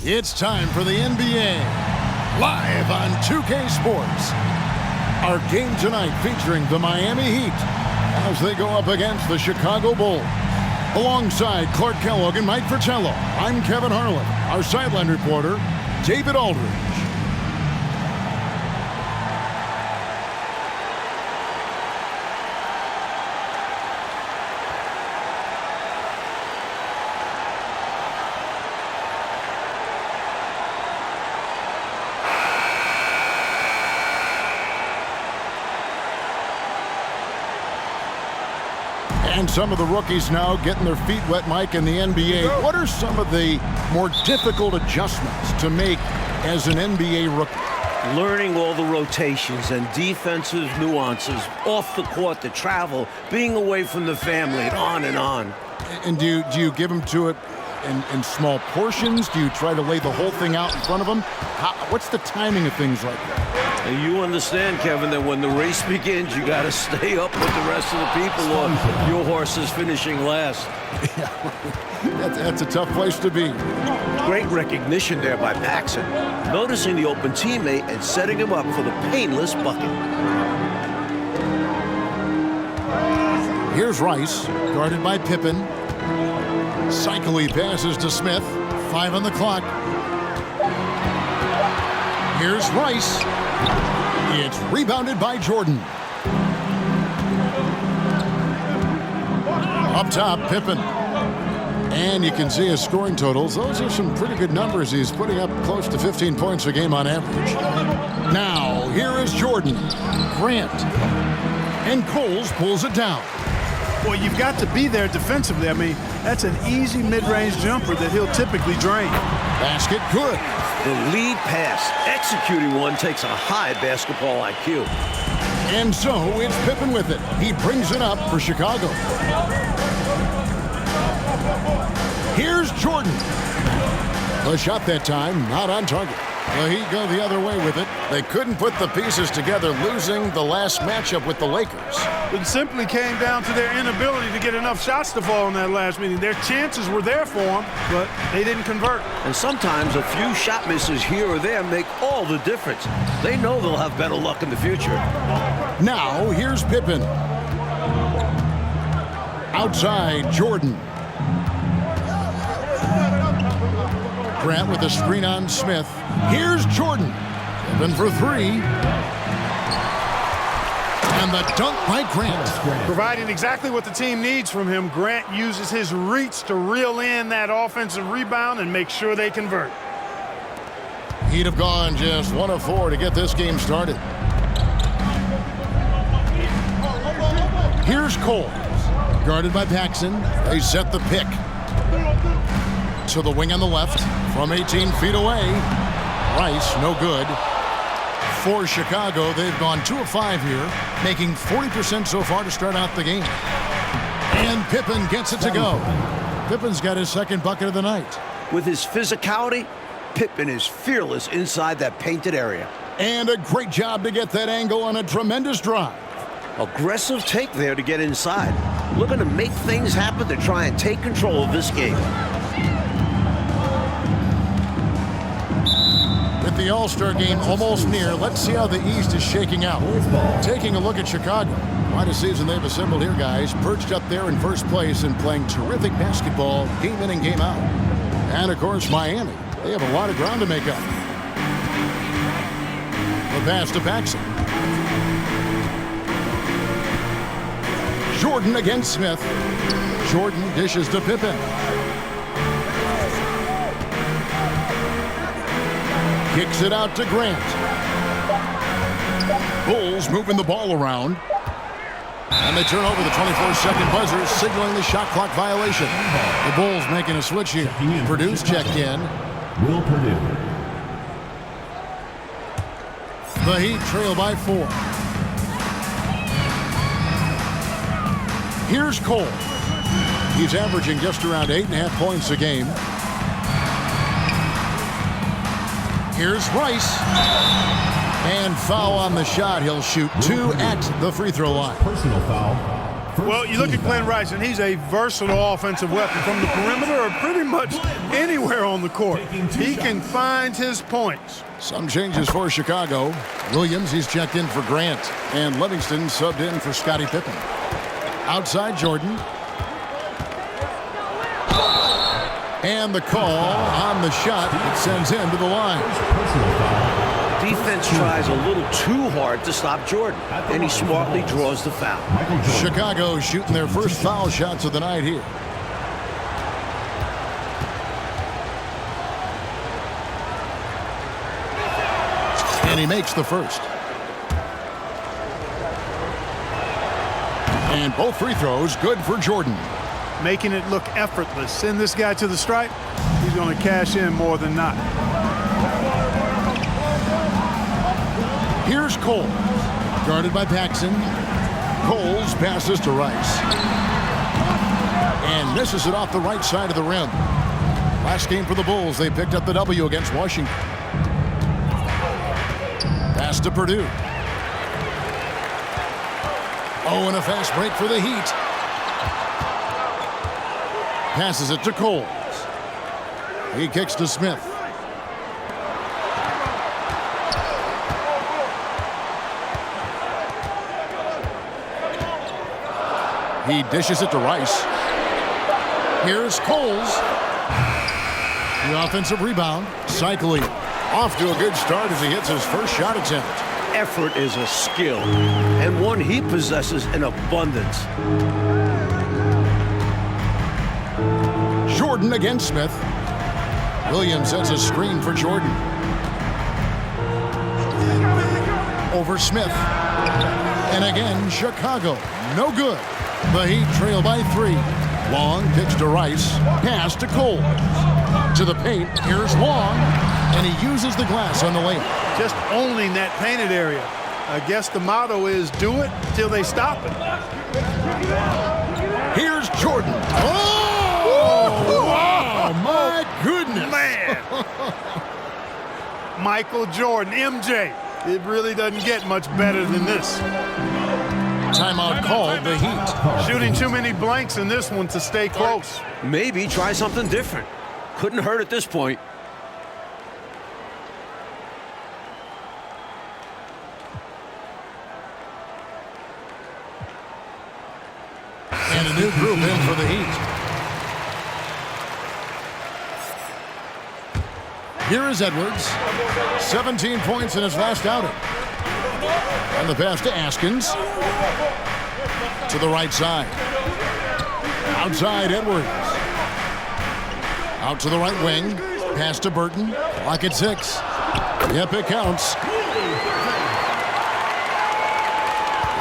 It's time for the NBA, live on 2K Sports. Our game tonight featuring the Miami Heat as they go up against the Chicago Bulls. Alongside Clark Kellogg and Mike Fratello, I'm Kevin Harlan. Our sideline reporter, David Aldridge. And some of the rookies now getting their feet wet, Mike, in the NBA. What are some of the more difficult adjustments to make as an NBA rookie? Learning all the rotations and defensive nuances off the court, the travel, being away from the family, and on and on. And do you give them to it in small portions? Do you try to lay the whole thing out in front of them? What's the timing of things like that? And you understand, Kevin, that when the race begins, you got to stay up with the rest of the people or your horse is finishing last. Yeah, that's a tough place to be. Great recognition there by Paxson, noticing the open teammate and setting him up for the painless bucket. Here's Rice, guarded by Pippen. Seikaly passes to Smith. 5 on the clock. Here's Rice. It's rebounded by Jordan. Up top, Pippen. And you can see his scoring totals. Those are some pretty good numbers. He's putting up close to 15 points a game on average. Now, here is Jordan. Grant. And Coles pulls it down. Well, you've got to be there defensively. I mean, that's an easy mid-range jumper that he'll typically drain. Basket good. The lead pass, executing one, takes a high basketball IQ. And so it's Pippen with it. He brings it up for Chicago. Here's Jordan. The shot that time, not on target. The Heat go the other way with it. They couldn't put the pieces together, losing the last matchup with the Lakers. It simply came down to their inability to get enough shots to fall in that last meeting. Their chances were there for them, but they didn't convert. And sometimes a few shot misses here or there make all the difference. They know they'll have better luck in the future. Now, here's Pippen. Outside, Jordan. Grant with a screen on Smith. Here's Jordan. Pippen for 3. And the dunk by Grant. Providing exactly what the team needs from him, Grant uses his reach to reel in that offensive rebound and make sure they convert. He'd have gone just 1 of 4 to get this game started. Here's Coles. Guarded by Paxson. They set the pick. To the wing on the left from 18 feet away. Rice, no good. For Chicago, they've gone 2 of 5 here, making 40% so far to start out the game. And Pippen gets it to go. Pippen's got his second bucket of the night. With his physicality, Pippen is fearless inside that painted area. And a great job to get that angle on a tremendous drive. Aggressive take there to get inside. Looking to make things happen to try and take control of this game. With the All-Star game almost near, let's see how the East is shaking out. Taking a look at Chicago. Quite a season they've assembled here, guys. Perched up there in first place and playing terrific basketball game in and game out. And, of course, Miami. They have a lot of ground to make up. The pass to Paxson. Jordan against Smith. Jordan dishes to Pippen. Kicks it out to Grant. Bulls moving the ball around. And they turn over the 24-second buzzer, signaling the shot clock violation. The Bulls making a switch here. Purdue's checked in. Will Purdue. The Heat trail by 4. Here's Cole. He's averaging just around 8.5 points a game. Here's Rice. And foul on the shot. He'll shoot 2 at the free throw line. Personal foul. Well, you look at Glen Rice, and he's a versatile offensive weapon from the perimeter or pretty much anywhere on the court. He can find his points. Some changes for Chicago. Williams, he's checked in for Grant. And Livingston subbed in for Scottie Pippen. Outside Jordan. And the call on the shot that sends him to the line. Defense tries a little too hard to stop Jordan, and he smartly draws the foul. Chicago shooting their first foul shots of the night here. And he makes the first. And both free throws good for Jordan. Making it look effortless. Send this guy to the stripe. He's going to cash in more than not. Here's Cole. Guarded by Paxson. Coles passes to Rice. And misses it off the right side of the rim. Last game for the Bulls, they picked up the W against Washington. Pass to Purdue. Oh, and a fast break for the Heat. Passes it to Coles. He kicks to Smith. He dishes it to Rice. Here's Coles. The offensive rebound. Seikaly off to a good start as he hits his first shot attempt. Effort is a skill, and one he possesses in abundance. Jordan against Smith. Williams sets a screen for Jordan. Over Smith. And again, Chicago. No good. The Heat trail by 3. Long pitch to Rice. Pass to Cole. To the paint. Here's Long. And he uses the glass on the layup. Just owning that painted area. I guess the motto is do it till they stop it. Here's Jordan. Oh, wow, my goodness. Man. Michael Jordan, MJ. It really doesn't get much better than this. Timeout called, the Heat. Shooting too many blanks in this one to stay close. Maybe try something different. Couldn't hurt at this point. And a new group in for the Heat. Here is Edwards. 17 points in his last outing. And the pass to Askins. To the right side. Outside Edwards. Out to the right wing. Pass to Burton. Clock at 6. Yep, it counts.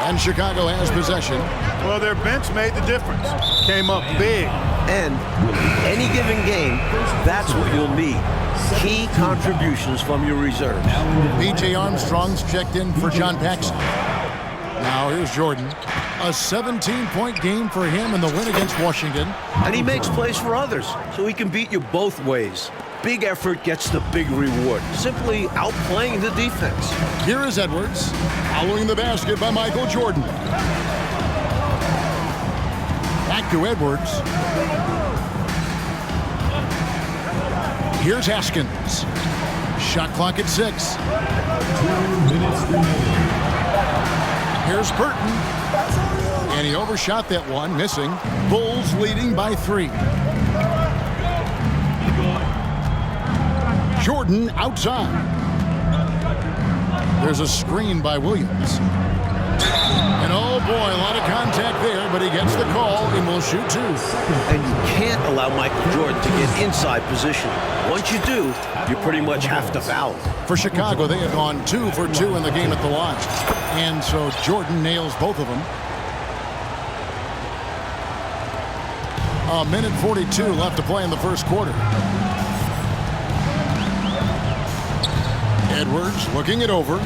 And Chicago has possession. Well, their bench made the difference. Came up big. And any given game, that's what you'll need. Key contributions from your reserves. P.J. Armstrong's checked in for John Paxson. Now here's Jordan. A 17-point game for him in the win against Washington. And he makes plays for others, so he can beat you both ways. Big effort gets the big reward. Simply outplaying the defense. Here is Edwards, following the basket by Michael Jordan. Back to Edwards. Here's Askins. Shot clock at 6. 2 minutes remaining. Here's Burton. And he overshot that one, missing. Bulls leading by 3. Jordan outside. There's a screen by Williams. And oh boy, a lot of contact there, but he gets the call and will shoot 2. And you can't allow Michael Jordan to get inside position. Once you do, you pretty much have to foul. For Chicago, they have gone 2 for 2 in the game at the line. And so Jordan nails both of them. A minute 42 left to play in the first quarter. Edwards looking it over.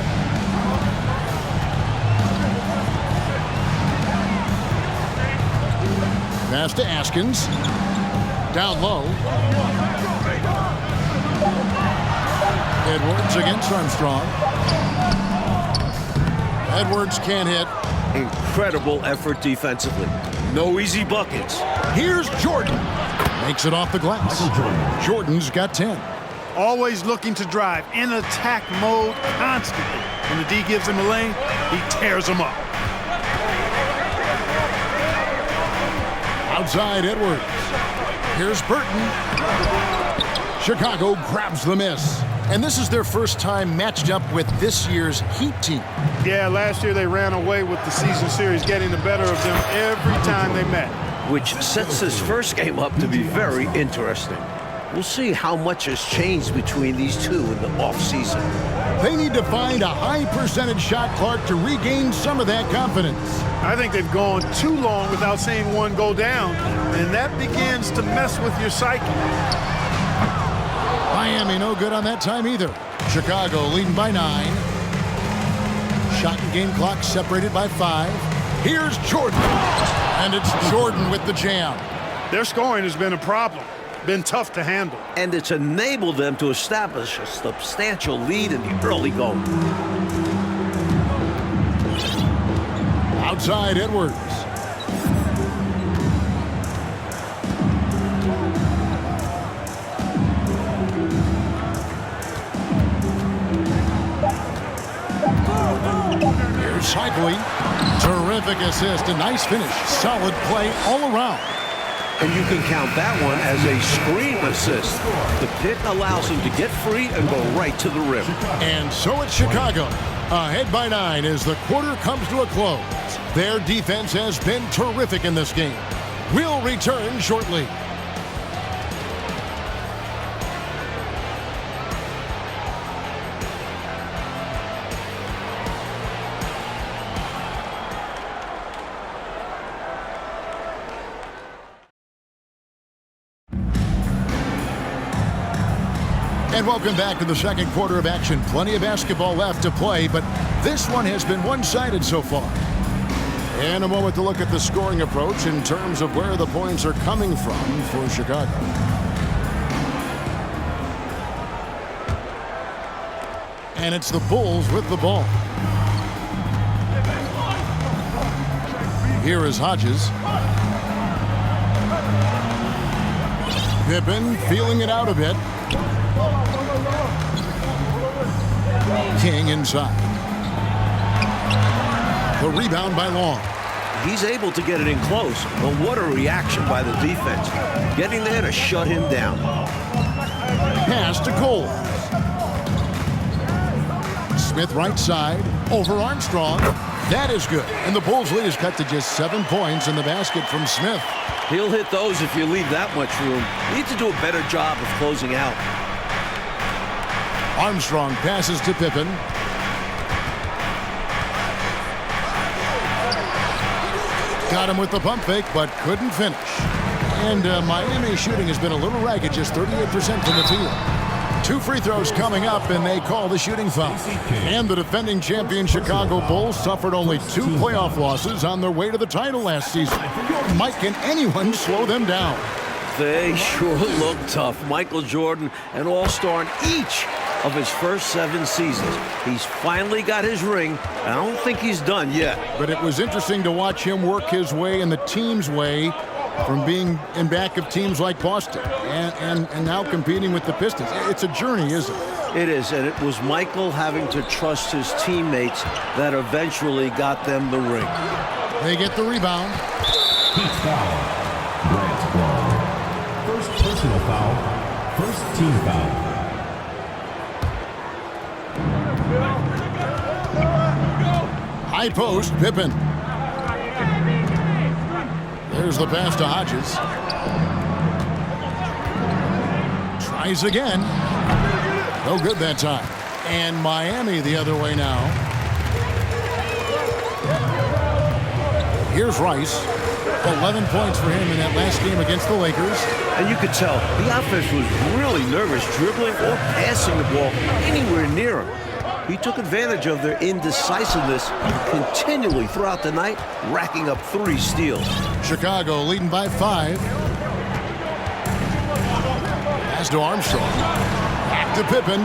Pass to Askins. Down low. Edwards against Armstrong. Edwards can't hit. Incredible effort defensively. No easy buckets. Here's Jordan. Makes it off the glass. Jordan's got 10. Always looking to drive in attack mode constantly. When the D gives him a lane, he tears them up. Outside Edwards. Here's Burton. Chicago grabs the miss. And this is their first time matched up with this year's Heat team. Yeah, last year they ran away with the season series, getting the better of them every time they met. Which sets this first game up to be very interesting. We'll see how much has changed between these two in the offseason. They need to find a high percentage shot clock to regain some of that confidence. I think they've gone too long without seeing one go down, and that begins to mess with your psyche. Miami no good on that time either. Chicago leading by 9. Shot and game clock separated by 5. Here's Jordan. And it's Jordan with the jam. Their scoring has been a problem. Been tough to handle. And it's enabled them to establish a substantial lead in the early going. Outside Edwards. Here's Seikaly. Terrific assist, a nice finish. Solid play all around. And you can count that one as a screen assist. The pick allows him to get free and go right to the rim. And so it's Chicago, ahead by 9 as the quarter comes to a close. Their defense has been terrific in this game. We'll return shortly. And welcome back to the second quarter of action. Plenty of basketball left to play, but this one has been one-sided so far. And a moment to look at the scoring approach in terms of where the points are coming from for Chicago. And it's the Bulls with the ball. Here is Hodges. Pippen feeling it out a bit. King inside. The rebound by Long. He's able to get it in close, but what a reaction by the defense. Getting there to shut him down. Pass to Cole. Smith right side. Over Armstrong. That is good. And the Bulls' lead is cut to just 7 points in the basket from Smith. He'll hit those if you leave that much room. Need to do a better job of closing out. Armstrong passes to Pippen. Got him with the pump fake, but couldn't finish. And Miami's shooting has been a little ragged, just 38% from the field. 2 free throws coming up, and they call the shooting foul. And the defending champion Chicago Bulls suffered only 2 playoff losses on their way to the title last season. Mike, can anyone slow them down? They sure look tough. Michael Jordan, an all-star in each of his first 7 seasons. He's finally got his ring. I don't think he's done yet. But it was interesting to watch him work his way and the team's way from being in back of teams like Boston and now competing with the Pistons. It's a journey, isn't it? It is, and it was Michael having to trust his teammates that eventually got them the ring. They get the rebound. Heat foul. Grant Long. First personal foul. First team foul. High post, Pippen. There's the pass to Hodges. Tries again. No good that time. And Miami the other way now. Here's Rice. 11 points for him in that last game against the Lakers. And you could tell the offense was really nervous dribbling or passing the ball anywhere near him. He took advantage of their indecisiveness continually throughout the night, racking up 3 steals. Chicago leading by 5. Pass to Armstrong. Back to Pippen.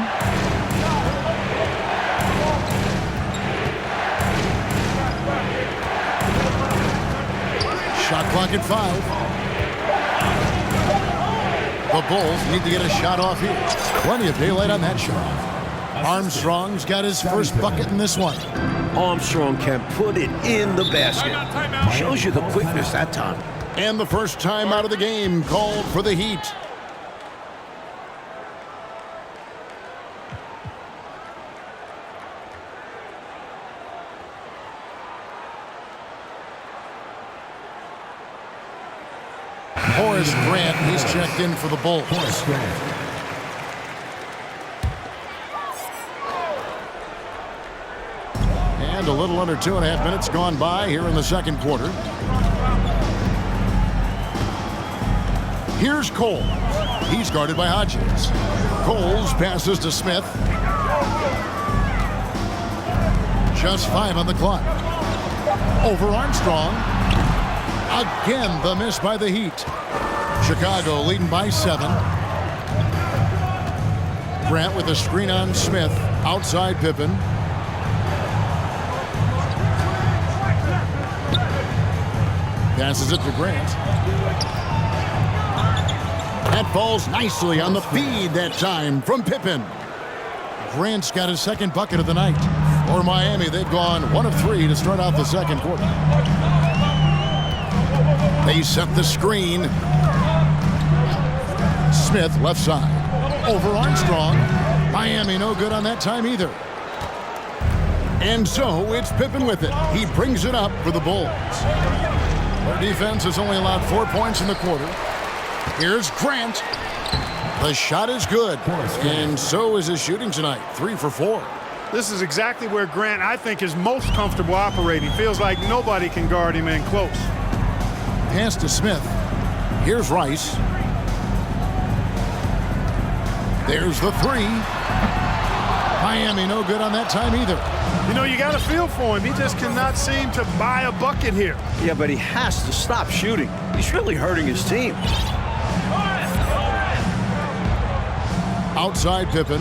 Shot clock at 5. The Bulls need to get a shot off here. Plenty of daylight on that shot. Armstrong's got his first bucket in this one. Armstrong can put it in the basket. Shows you the quickness that time. And the first time out of the game called for the Heat. Horace Grant, he's checked in for the Bulls. Horace Grant. And a little under 2.5 minutes gone by here in the second quarter. Here's Cole. He's guarded by Hodges. Coles passes to Smith. Just 5 on the clock. Over Armstrong. Again, the miss by the Heat. Chicago leading by 7. Grant with a screen on Smith. Outside Pippen. Passes it to Grant. That falls nicely on the feed that time from Pippen. Grant's got his second bucket of the night. For Miami, they've gone 1 of 3 to start out the second quarter. They set the screen. Smith left side. Over Armstrong. Miami no good on that time either. And so it's Pippen with it. He brings it up for the Bulls. Their defense has only allowed 4 points in the quarter. Here's Grant. The shot is good. And so is his shooting tonight. 3 for 4. This is exactly where Grant, I think, is most comfortable operating. Feels like nobody can guard him in close. Pass to Smith. Here's Rice. There's the 3. Miami no good on that time either. You know, you got a feel for him. He just cannot seem to buy a bucket here. Yeah, but he has to stop shooting. He's really hurting his team. Outside Pippen.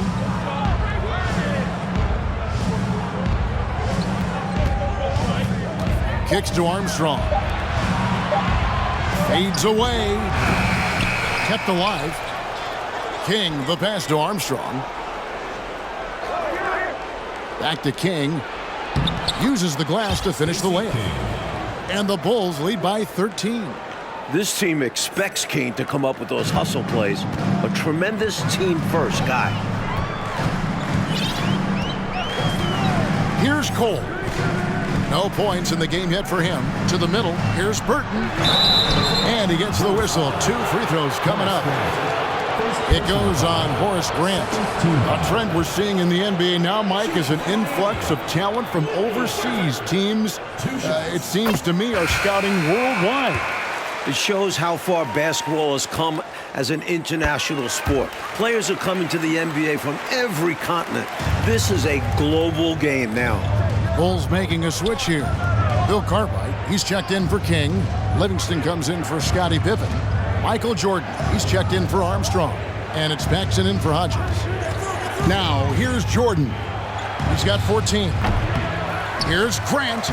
Kicks to Armstrong. Fades away. Kept alive. King, the pass to Armstrong. Back to King. Uses the glass to finish the layup. And the Bulls lead by 13. This team expects King to come up with those hustle plays. A tremendous team-first guy. Here's Cole. No points in the game yet for him. To the middle. Here's Burton. And he gets the whistle. 2 free throws coming up. It goes on Horace Grant. A trend we're seeing in the NBA now, Mike, is an influx of talent from overseas teams. It seems to me are scouting worldwide. It shows how far basketball has come as an international sport. Players are coming to the NBA from every continent. This is a global game now. Bulls making a switch here. Bill Cartwright, he's checked in for King. Livingston comes in for Scottie Pippen. Michael Jordan, he's checked in for Armstrong. And it's Paxson in for Hodges. Now, here's Jordan. He's got 14. Here's Grant.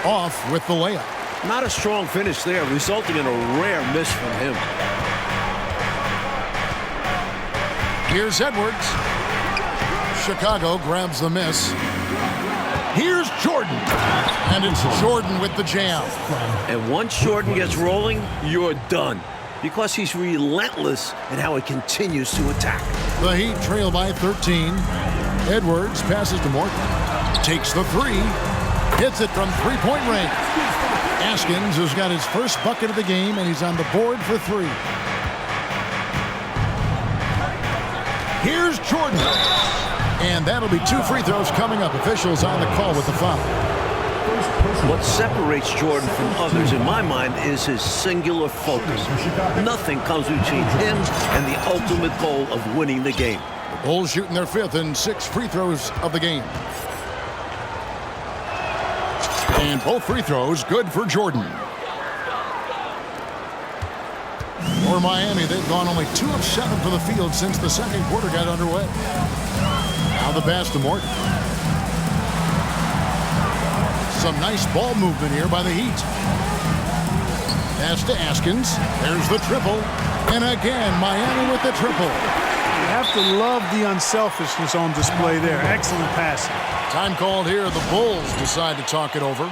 Off with the layup. Not a strong finish there, resulting in a rare miss from him. Here's Edwards. Chicago grabs the miss. Here's Jordan. And it's Jordan with the jam. And once Jordan gets rolling, you're done. Because he's relentless in how he continues to attack. The Heat trail by 13. Edwards passes to Morton. Takes the 3. Hits it from three-point range. Askins has got his first bucket of the game, and he's on the board for 3. Here's Jordan. And that'll be 2 free throws coming up. Officials on the call with the foul. What separates Jordan from others, in my mind, is his singular focus. Nothing comes between him and the ultimate goal of winning the game. The Bulls shooting their 5th and 6 free throws of the game. And both free throws good for Jordan. For Miami, they've gone only 2 of 7 for the field since the second quarter got underway. Now the pass to Morton. Some nice ball movement here by the Heat. Pass to Askins. There's the triple. And again, Miami with the triple. You have to love the unselfishness on display there. Excellent passing. Time called here. The Bulls decide to talk it over.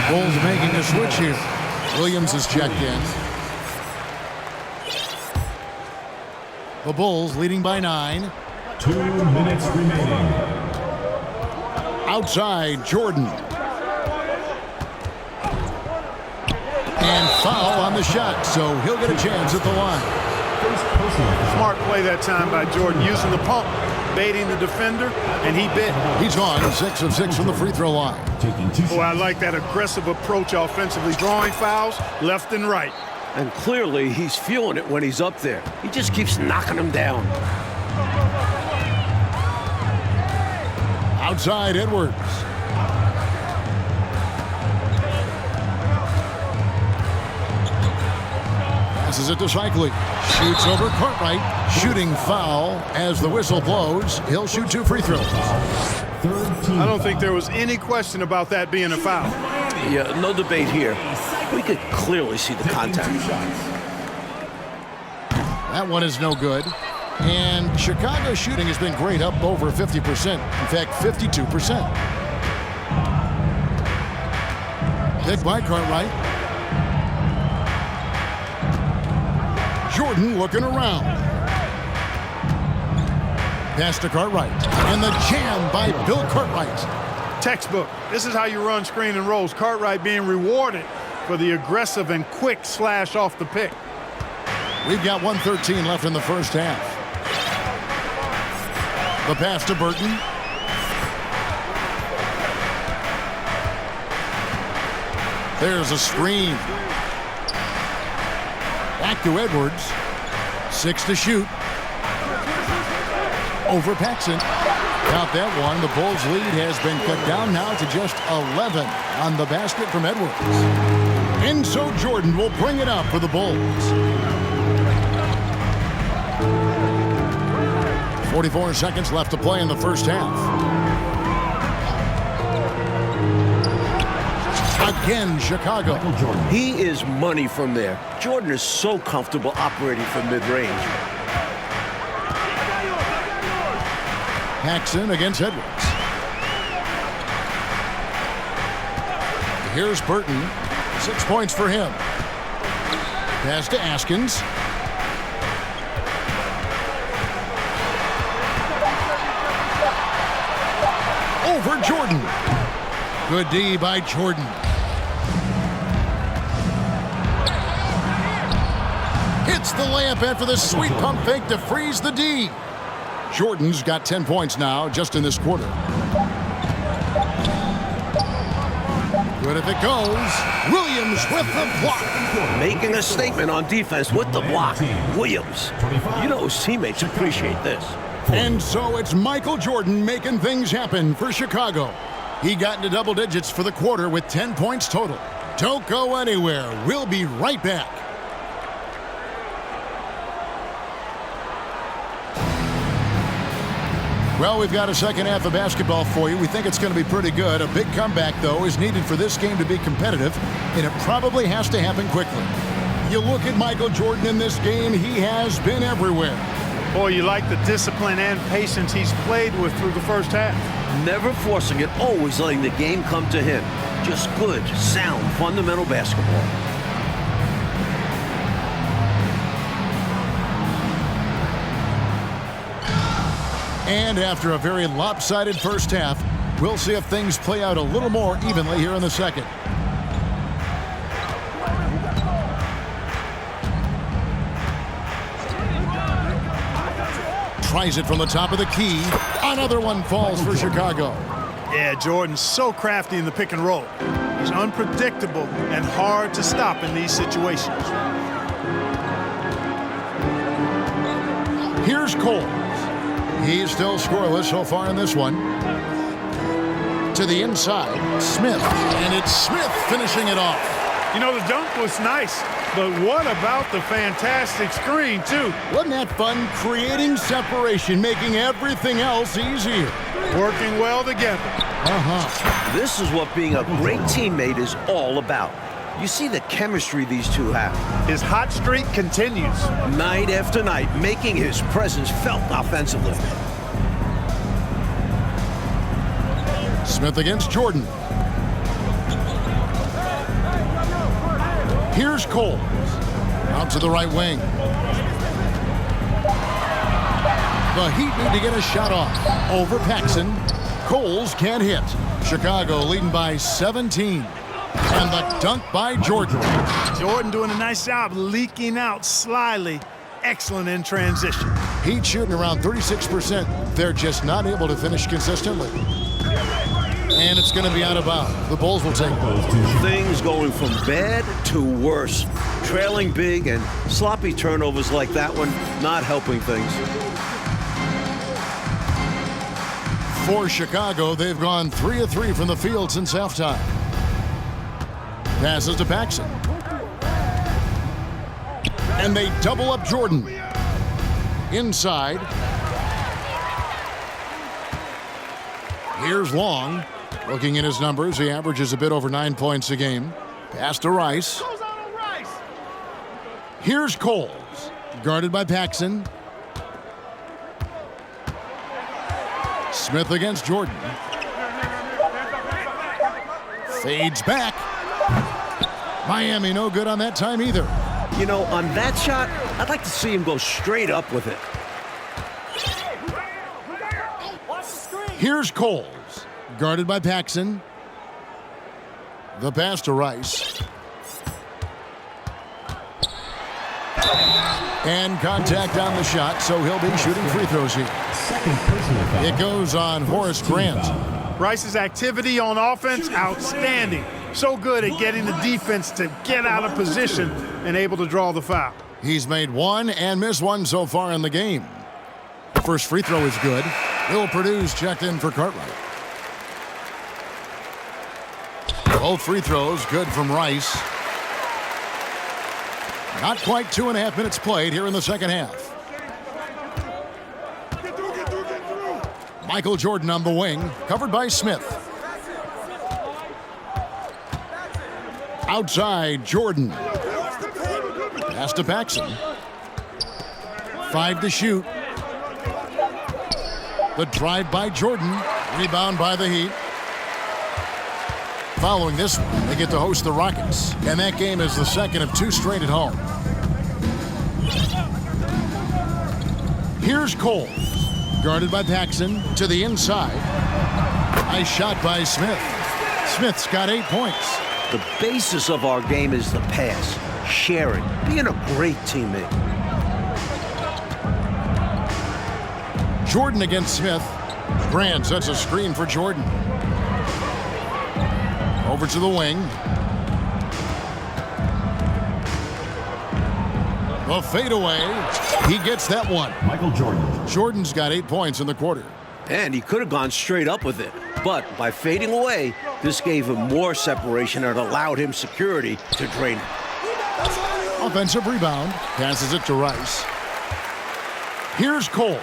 Bulls making a switch here. Williams is checked in. The Bulls leading by 9. 2 minutes remaining. Outside, Jordan. And foul on the shot, so he'll get a chance at the line. Smart play that time by Jordan, using the pump, baiting the defender, and he bit. He's on 6 of 6 from the free throw line. Taking 2 shots. Oh, I like that aggressive approach offensively, drawing fouls left and right. And clearly, he's feeling it when he's up there. He just keeps knocking them down. Outside, Edwards. Passes it to Seikaly. Shoots over Cartwright. Shooting foul as the whistle blows. He'll shoot 2 free throws. I don't think there was any question about that being a foul. Yeah, no debate here. We could clearly see the contact. That one is no good. And Chicago's shooting has been great, up over 50%. In fact, 52%. Picked by Cartwright. Jordan looking around. Pass to Cartwright. And the jam by Bill Cartwright. Textbook. This is how you run screen and rolls. Cartwright being rewarded for the aggressive and quick slash off the pick. We've got 1:13 left in the first half. The pass to Burton. There's a screen. Back to Edwards. 6 to shoot. Over Paxson. Count that one. The Bulls' lead has been cut down now to just 11 on the basket from Edwards. And so Jordan will bring it up for the Bulls. 44 seconds left to play in the first half. Again, Chicago. He is money from there. Jordan is so comfortable operating from mid-range. Paxson against Edwards. Here's Burton. 6 points for him. Pass to Askins. Over Jordan. Good D by Jordan. Hits the layup after the sweet pump fake to freeze the D. Jordan's got 10 points now just in this quarter. Good if it goes. Williams with the block. Making a statement on defense with the block. Williams. You know his teammates appreciate this. And so it's Michael Jordan making things happen for Chicago. He got into double digits for the quarter with 10 points total. Don't go anywhere. We'll be right back. Well, we've got a second half of basketball for you. We think it's going to be pretty good. A big comeback, though, is needed for this game to be competitive, and it probably has to happen quickly. You look at Michael Jordan in this game, he has been everywhere. Boy, you like the discipline and patience he's played with through the first half. Never forcing it, always letting the game come to him. Just good, sound, fundamental basketball. And after a very lopsided first half, we'll see if things play out a little more evenly here in the second. Tries it from the top of the key. Another one falls for Chicago. Yeah, Jordan's so crafty in the pick and roll. He's unpredictable and hard to stop in these situations. Here's Cole. He's still scoreless so far in this one. To the inside, Smith. And it's Smith finishing it off. You know, the dunk was nice, but what about the fantastic screen, too? Wasn't that fun? Creating separation, making everything else easier. Working well together. This is what being a great teammate is all about. You see the chemistry these two have. His hot streak continues. Night after night, making his presence felt offensively. Smith against Jordan. Here's Cole. Out to the right wing. The Heat need to get a shot off. Over Paxson. Coles can't hit. Chicago leading by 17. And the dunk by Jordan. Jordan doing a nice job leaking out slyly. Excellent in transition. Heat shooting around 36%. They're just not able to finish consistently. And it's going to be out of bounds. The Bulls will take it. Things going from bad to worse. Trailing big and sloppy turnovers like that one, not helping things. For Chicago, they've gone 3 of 3 from the field since halftime. Passes to Paxson. And they double up Jordan. Inside. Here's Long. Looking at his numbers, he averages a bit over 9 points a game. Pass to Rice. Here's Coles. Guarded by Paxson. Smith against Jordan. Fades back. Miami no good on that time either. You know, on that shot, I'd like to see him go straight up with it. Here's Coles. Guarded by Paxson. The pass to Rice. And contact on the shot, so he'll be shooting free throws here. It goes on Horace Grant. Rice's activity on offense, outstanding. So good at getting the defense to get out of position and able to draw the foul. He's made one and missed one so far in the game. First free throw is good. Bill Purdue's checked in for Cartwright. Both free throws good from Rice. Not quite 2.5 minutes played here in the second half. Michael Jordan on the wing, covered by Smith. Outside, Jordan. Pass to Paxson. 5 to shoot. The drive by Jordan. Rebound by the Heat. Following this one, they get to host the Rockets. And that game is the second of 2 straight at home. Here's Cole. Guarded by Paxson to the inside. Nice shot by Smith. Smith's got 8 points. The basis of our game is the pass, sharing, being a great teammate. Jordan against Smith. Grant sets a screen for Jordan. Over to the wing. The fadeaway. He gets that one. Michael Jordan. Jordan's got 8 points in the quarter. And he could have gone straight up with it. But by fading away, this gave him more separation and allowed him security to drain it. Offensive rebound. Passes it to Rice. Here's Coles.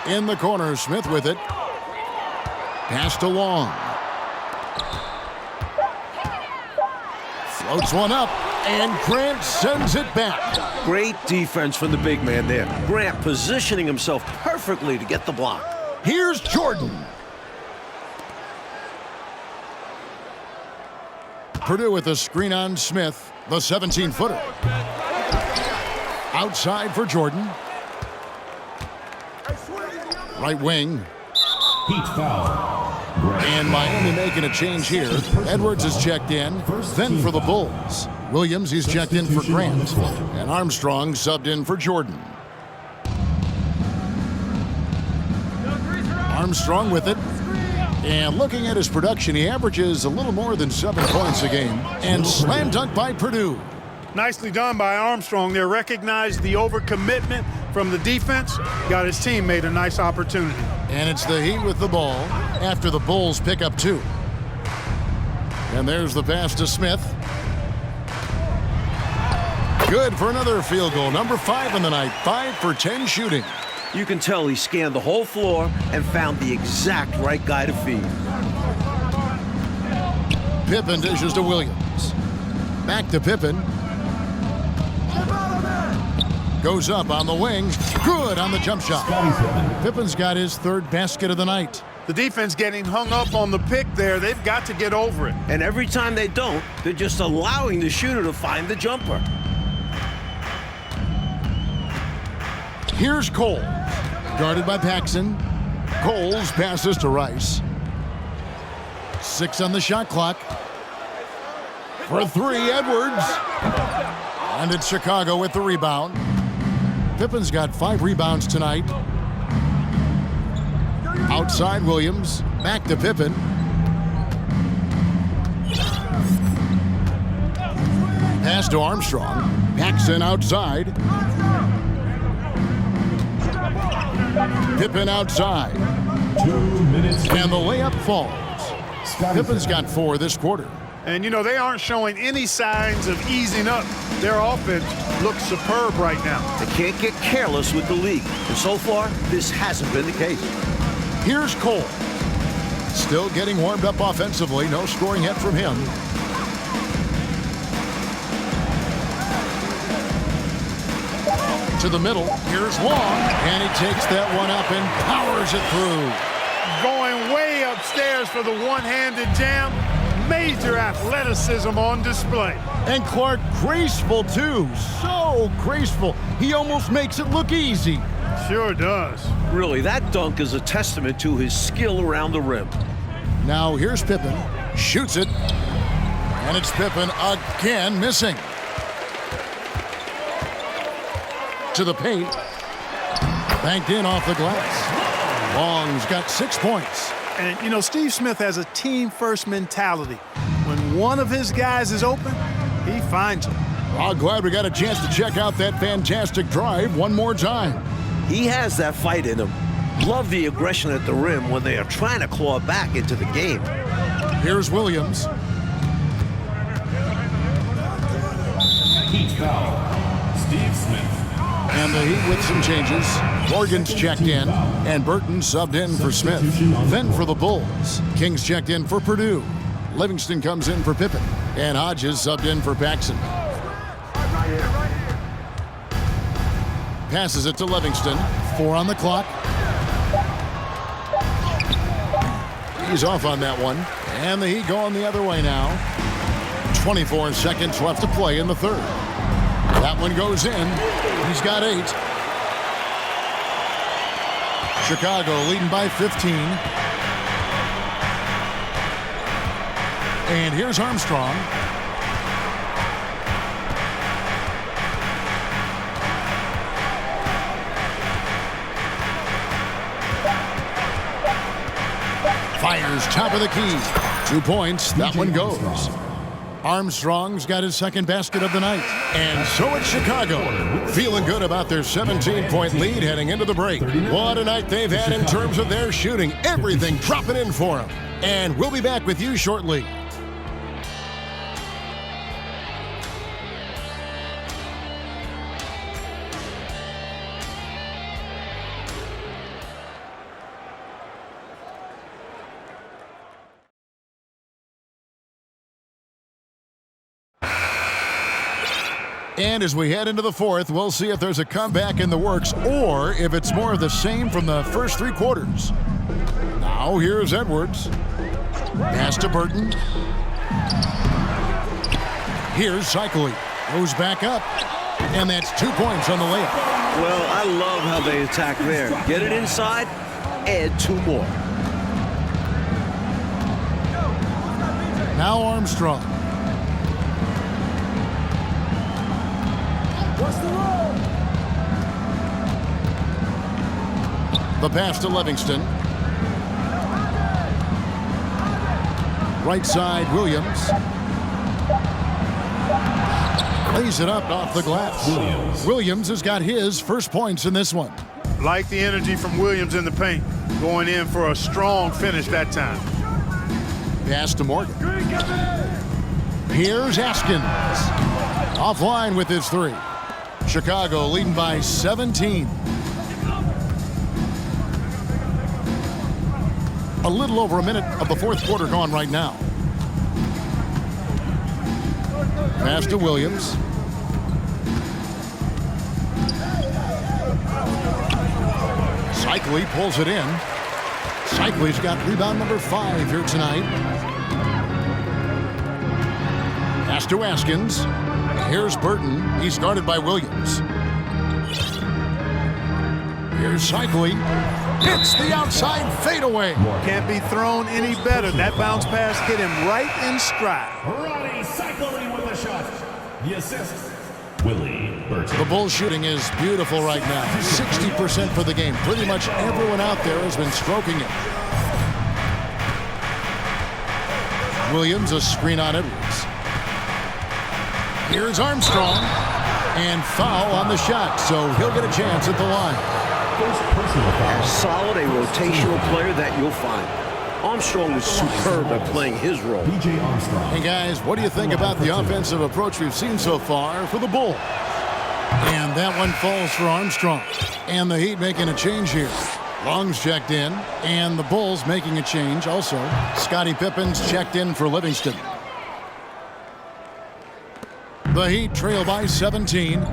In the corner, Smith with it. Pass to Long. Floats one up, and Grant sends it back. Great defense from the big man there. Grant positioning himself perfectly to get the block. Here's Jordan. Purdue with a screen on Smith, the 17-footer. Outside for Jordan. Right wing. Heat foul. And Miami making a change here. Edwards is checked in, then for the Bulls. Williams, he's checked in for Grant. And Armstrong subbed in for Jordan. Armstrong with it. And looking at his production, he averages a little more than 7 points a game. And slam dunk by Purdue. Nicely done by Armstrong there. Recognized the overcommitment from the defense. Got his teammate a nice opportunity. And it's the Heat with the ball after the Bulls pick up 2. And there's the pass to Smith. Good for another field goal. Number 5 in the night. 5 for 10 shooting. You can tell he scanned the whole floor and found the exact right guy to feed. Pippen dishes to Williams. Back to Pippen. Goes up on the wing. Good on the jump shot. Pippen's got his third basket of the night. The defense getting hung up on the pick there. They've got to get over it. And every time they don't, they're just allowing the shooter to find the jumper. Here's Cole. Guarded by Paxson. Coles passes to Rice. 6 on the shot clock. For 3, Edwards. And it's Chicago with the rebound. Pippen's got 5 rebounds tonight. Outside Williams. Back to Pippen. Pass to Armstrong. Paxson outside. Pippen outside. 2 minutes. And the layup falls. Pippen's got 4 this quarter. And, you know, they aren't showing any signs of easing up. Their offense looks superb right now. They can't get careless with the league. And so far, this hasn't been the case. Here's Cole. Still getting warmed up offensively. No scoring yet from him. To the middle. Here's Long. And he takes that one up and powers it through. Going way upstairs for the one-handed jam. Major athleticism on display. And Clark graceful too. So graceful. He almost makes it look easy. Sure does. Really, that dunk is a testament to his skill around the rim. Now here's Pippen. Shoots it. And it's Pippen again missing. To the paint. Banked in off the glass. Long's got 6 points. And, you know, Steve Smith has a team-first mentality. When one of his guys is open, he finds him. Well, glad we got a chance to check out that fantastic drive one more time. He has that fight in him. Love the aggression at the rim when they are trying to claw back into the game. Here's Williams. Heat foul. Steve Smith. And the Heat with some changes. Morgan's checked in, and Burton subbed in for Smith. Then for the Bulls, Kings checked in for Purdue. Livingston comes in for Pippen, and Hodges subbed in for Paxson. Passes it to Livingston. 4 on the clock. He's off on that one, and the Heat going the other way now. 24 seconds left to play in the third. That one goes in. He's got 8. Chicago leading by 15. And here's Armstrong. Fires top of the key. 2 points. That one goes. Armstrong's got his second basket of the night. And so it's Chicago, feeling good about their 17-point lead heading into the break. What a night they've had in terms of their shooting. Everything dropping in for them. And we'll be back with you shortly. And as we head into the fourth, we'll see if there's a comeback in the works or if it's more of the same from the first 3 quarters. Now here's Edwards. Pass to Burton. Here's Seikaly. Goes back up. And that's 2 points on the layup. Well, I love how they attack there. Get it inside, add 2 more. Now Armstrong. The pass to Livingston. Right side, Williams. Lays it up off the glass. Williams has got his first points in this one. Like the energy from Williams in the paint. Going in for a strong finish that time. Pass to Morgan. Here's Askins. Offline with his 3. Chicago leading by 17. A little over a minute of the fourth quarter gone right now. Pass to Williams. Seikaly pulls it in. Seikaly's got rebound number 5 here tonight. Pass to Askins. Here's Burton. He's guarded by Williams. Here's Seikaly. Hits the outside fadeaway. Can't be thrown any better. That bounce pass hit him right in stride. Rony Seikaly with the shot. The assist, Willie Burton. The Bulls shooting is beautiful right now. 60% for the game. Pretty much everyone out there has been stroking it. Williams, a screen on Edwards. Here's Armstrong. And foul on the shot, so he'll get a chance at the line. First personal foul. As solid a rotational player that you'll find. Armstrong was superb at playing his role. B.J. Armstrong. Hey guys, what do you think about the offensive approach we've seen so far for the Bulls? And that one falls for Armstrong. And the Heat making a change here. Long's checked in, and the Bulls making a change also. Scottie Pippen's checked in for Livingston. The Heat trail by 17.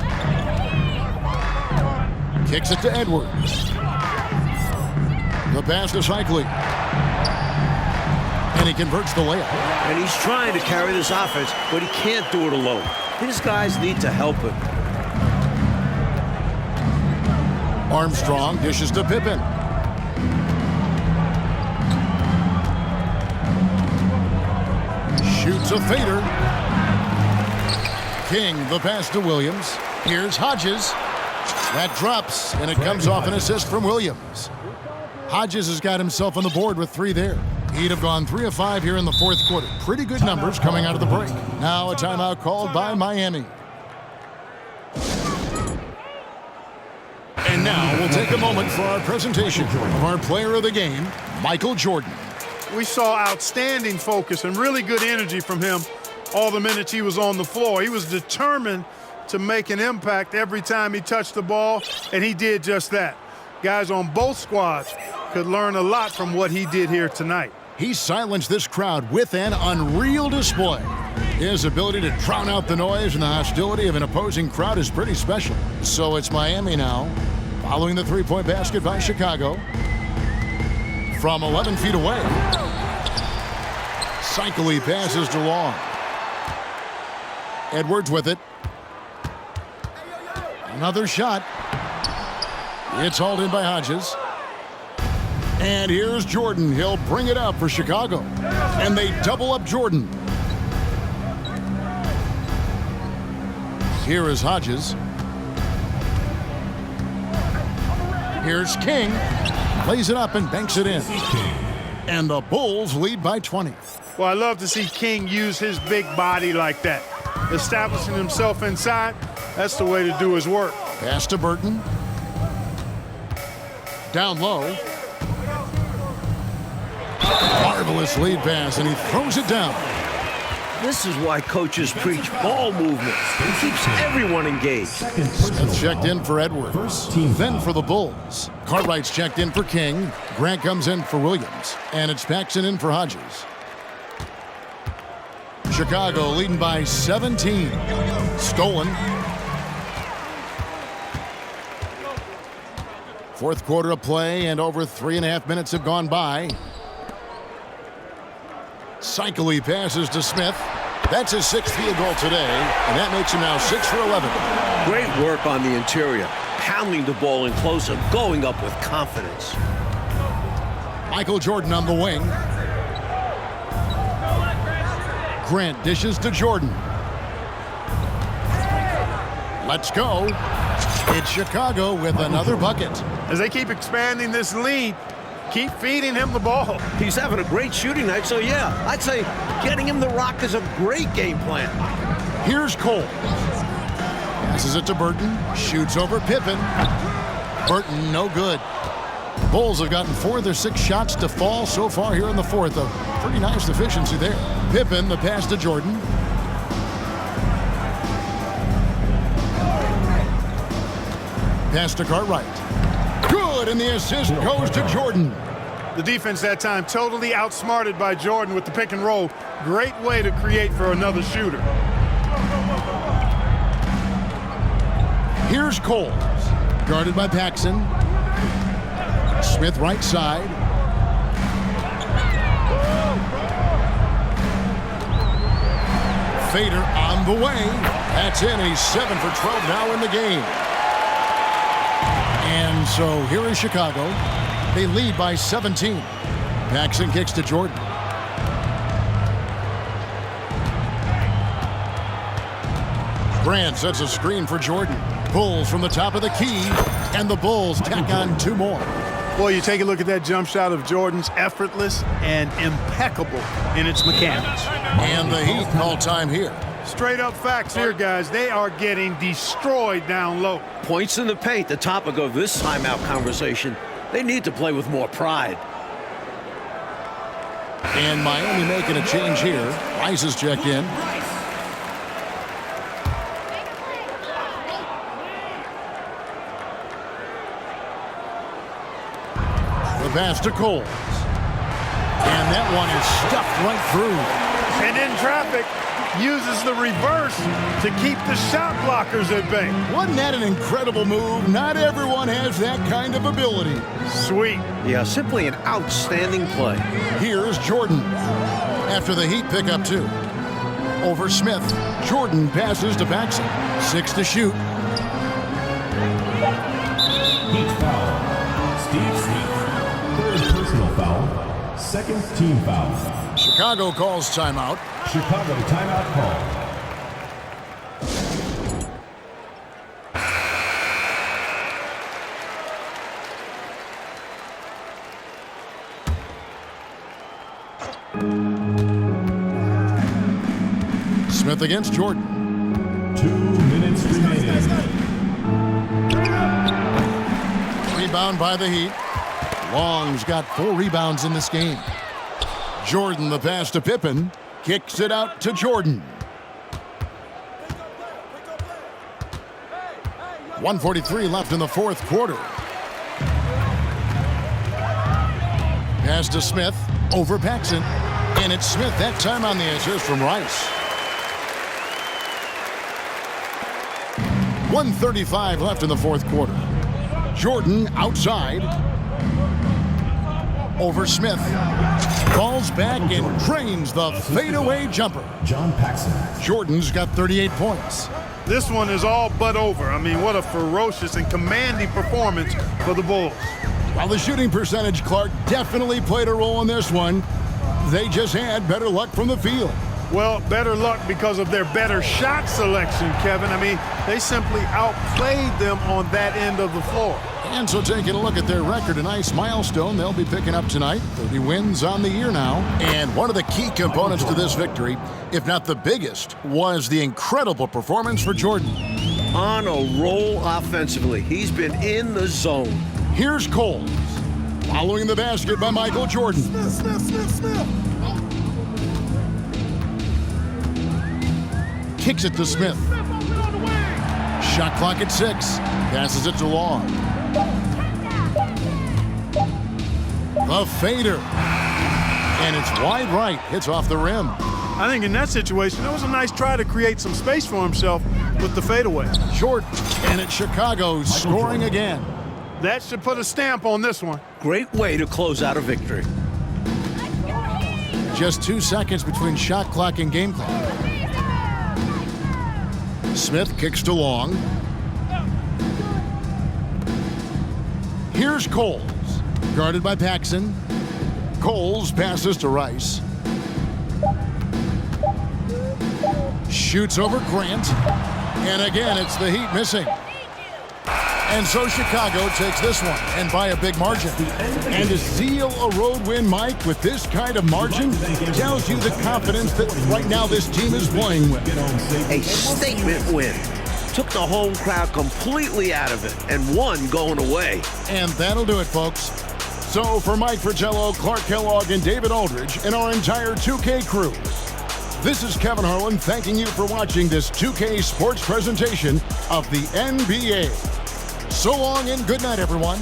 Kicks it to Edwards. The pass to Seikaly. And he converts the layup. And he's trying to carry this offense, but he can't do it alone. His guys need to help him. Armstrong dishes to Pippen. Shoots a fader. King, the pass to Williams. Here's Hodges. That drops, and it comes off an assist from Williams. Hodges has got himself on the board with 3 there. He'd have gone 3 of 5 here in the fourth quarter. Pretty good numbers coming out of the break. Now a timeout called by Miami. And now we'll take a moment for our presentation of our player of the game, Michael Jordan. We saw outstanding focus and really good energy from him all the minutes he was on the floor. He was determined to make an impact every time he touched the ball, and he did just that. Guys on both squads could learn a lot from what he did here tonight. He silenced this crowd with an unreal display. His ability to drown out the noise and the hostility of an opposing crowd is pretty special. So it's Miami now, following the three-point basket by Chicago. From 11 feet away, Seikaly passes to Long. Edwards with it. Another shot. It's hauled in by Hodges. And here's Jordan. He'll bring it up for Chicago. And they double up Jordan. Here is Hodges. Here's King. Plays it up and banks it in. And the Bulls lead by 20. Well, I love to see King use his big body like that. Establishing himself inside, that's the way to do his work. Pass to Burton. Down low. Marvelous lead pass, and he throws it down. This is why coaches preach ball movement. It keeps everyone engaged. Smith checked in for Edwards. Then for the Bulls. Cartwright's checked in for King. Grant comes in for Williams. And it's Paxson in for Hodges. Chicago leading by 17. Stolen. Fourth quarter of play, and over 3.5 minutes have gone by. Seikaly passes to Smith. That's his 6th field goal today, and that makes him now 6 for 11. Great work on the interior, pounding the ball in close and going up with confidence. Michael Jordan on the wing. Grant dishes to Jordan. Let's go. It's Chicago with another bucket. As they keep expanding this lead, keep feeding him the ball. He's having a great shooting night, so yeah, I'd say getting him the rock is a great game plan. Here's Cole. Passes it to Burton. Shoots over Pippen. Burton, no good. Bulls have gotten 4 of their 6 shots to fall so far here in the fourth. A pretty nice efficiency there. Pippen, the pass to Jordan. Pass to Cartwright. Good, and the assist goes to Jordan. The defense that time totally outsmarted by Jordan with the pick and roll. Great way to create for another shooter. Here's Coles, guarded by Paxson. Smith right side. Fader on the way. That's in. He's 7 for 12 now in the game. And so here is Chicago. They lead by 17. Paxson kicks to Jordan. Grant sets a screen for Jordan. Pulls from the top of the key, and the Bulls tack on 2 more. Boy, you take a look at that jump shot of Jordan's, effortless and impeccable in its mechanics. And the Heat call time here. Straight up facts here, guys. They are getting destroyed down low. Points in the paint, the topic of this timeout conversation. They need to play with more pride. And Miami making a change here. Rice is checked in. The pass to Coles. And that one is stuffed right through. And in traffic, uses the reverse to keep the shot blockers at bay. Wasn't that an incredible move? Not everyone has that kind of ability. Sweet. Yeah, simply an outstanding play. Here's Jordan. After the Heat pick up 2. Over Smith. Jordan passes to Paxson. 6 to shoot. Heat foul. Steve Smith. Third personal foul. Second team foul. Chicago calls timeout. Chicago timeout call. Smith against Jordan. 2 minutes remaining. Rebound by the Heat. Long's got 4 rebounds in this game. Jordan the pass to Pippen. Kicks it out to Jordan. 1:43 left in the 4th quarter. Pass to Smith. Over Paxson. And it's Smith that time on the assist from Rice. 1:35 left in the 4th quarter. Jordan outside. Over Smith. Falls back and drains the fadeaway jumper. John Paxson. Jordan's got 38 points. This one is all but over. I mean, what a ferocious and commanding performance for the Bulls. While the shooting percentage, Clark, definitely played a role in this one. They just had better luck from the field. Well, better luck because of their better shot selection, Kevin. I mean, they simply outplayed them on that end of the floor. And so taking a look at their record, a nice milestone they'll be picking up tonight. 30 wins on the year now. And one of the key components to this victory, if not the biggest, was the incredible performance for Jordan. On a roll offensively. He's been in the zone. Here's Coles. Following the basket by Michael Jordan. Smith. Kicks it to Smith. Shot clock at 6. Passes it to Long. The fader. And it's wide right. Hits off the rim. I think in that situation, it was a nice try to create some space for himself with the fadeaway. Short. And it's Chicago scoring again. That should put a stamp on this one. Great way to close out a victory. Just 2 seconds between shot clock and game clock. Smith kicks to Long. Here's Coles, guarded by Paxson. Coles passes to Rice. Shoots over Grant. And again, it's the Heat missing. And so Chicago takes this one, and by a big margin. And to seal a road win, Mike, with this kind of margin, tells you the confidence that right now this team is playing with. A statement win. Took the home crowd completely out of it and won going away. And that'll do it, folks. So for Mike Fratello, Clark Kellogg, and David Aldridge, and our entire 2K crew, this is Kevin Harlan thanking you for watching this 2K Sports presentation of the NBA. So long and good night, everyone.